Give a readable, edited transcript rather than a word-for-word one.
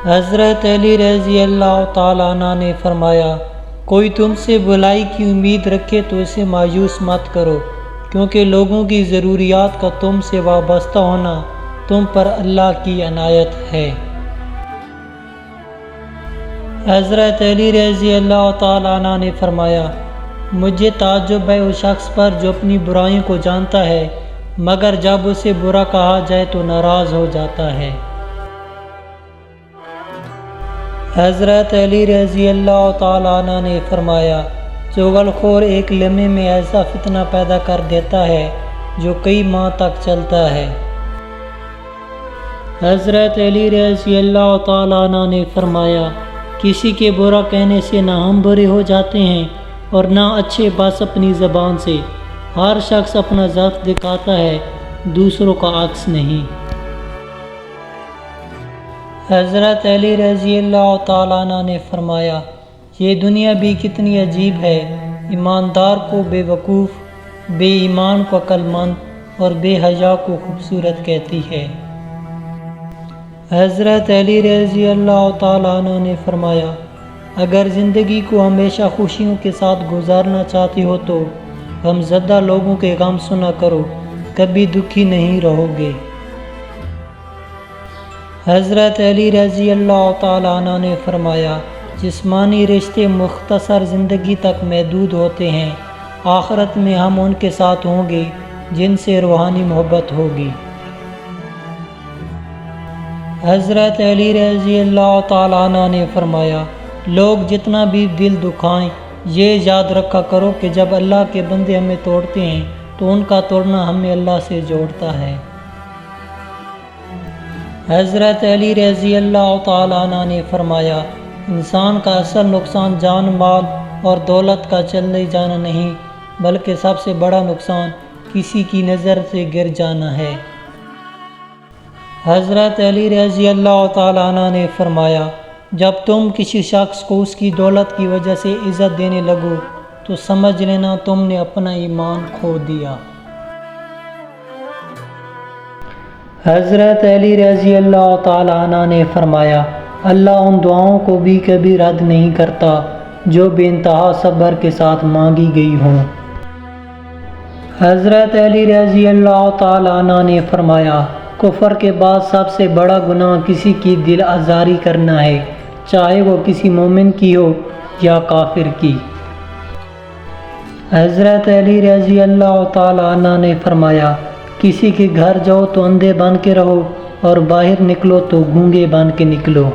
حضرت علی رضی اللہ تعالیٰ عنہ نے فرمایا، کوئی تم سے بھلائی کی امید رکھے تو اسے مایوس مت کرو، کیونکہ لوگوں کی ضروریات کا تم سے وابستہ ہونا تم پر اللہ کی عنایت ہے۔ حضرت علی رضی اللہ تعالیٰ عنہ نے فرمایا، مجھے تعجب ہے اس شخص پر جو اپنی برائیوں کو جانتا ہے مگر جب اسے برا کہا جائے تو ناراض ہو جاتا ہے۔ حضرت علی رضی اللہ تعالیٰ عنہ نے فرمایا، چغل خور ایک لمحے میں ایسا فتنہ پیدا کر دیتا ہے جو کئی ماہ تک چلتا ہے۔ حضرت علی رضی اللہ تعالیٰ عنہ نے فرمایا، کسی کے برا کہنے سے نہ ہم برے ہو جاتے ہیں اور نہ اچھے بس اپنی زبان سے۔ ہر شخص اپنا ضعف دکھاتا ہے، دوسروں کا عکس نہیں۔ حضرت علی رضی اللہ تعالیٰ عنہ نے فرمایا، یہ دنیا بھی کتنی عجیب ہے، ایماندار کو بے وقوف، بے ایمان کو عقل مند اور بے حیا کو خوبصورت کہتی ہے۔ حضرت علی رضی اللہ تعالیٰ عنہ نے فرمایا، اگر زندگی کو ہمیشہ خوشیوں کے ساتھ گزارنا چاہتے ہو تو غم زدہ لوگوں کے غم سنا کرو، کبھی دکھی نہیں رہو گے۔ حضرت علی رضی اللہ تعالیٰ عنہ نے فرمایا، جسمانی رشتے مختصر زندگی تک محدود ہوتے ہیں، آخرت میں ہم ان کے ساتھ ہوں گے جن سے روحانی محبت ہوگی۔ حضرت علی رضی اللہ تعالیٰ عنہ نے فرمایا، لوگ جتنا بھی دل دکھائیں یہ یاد رکھا کرو کہ جب اللہ کے بندے ہمیں توڑتے ہیں تو ان کا توڑنا ہمیں اللہ سے جوڑتا ہے۔ حضرت علی رضی اللہ تعالیٰ عنہ نے فرمایا، انسان کا اصل نقصان جان مال اور دولت کا چلے جانا نہیں بلکہ سب سے بڑا نقصان کسی کی نظر سے گر جانا ہے۔ حضرت علی رضی اللہ تعالیٰ عنہ نے فرمایا، جب تم کسی شخص کو اس کی دولت کی وجہ سے عزت دینے لگو تو سمجھ لینا تم نے اپنا ایمان کھو دیا۔ حضرت علی رضی اللہ تعالیٰ عنہ نے فرمایا، اللہ ان دعاؤں کو بھی کبھی رد نہیں کرتا جو بے انتہا صبر کے ساتھ مانگی گئی ہوں۔ حضرت علی رضی اللہ تعالیٰ عنہ نے فرمایا، کفر کے بعد سب سے بڑا گناہ کسی کی دل آزاری کرنا ہے، چاہے وہ کسی مومن کی ہو یا کافر کی۔ حضرت علی رضی اللہ تعالیٰ عنہ نے فرمایا، کسی کے گھر جاؤ تو اندھے بن کے رہو اور باہر نکلو تو گونگے بن کے نکلو۔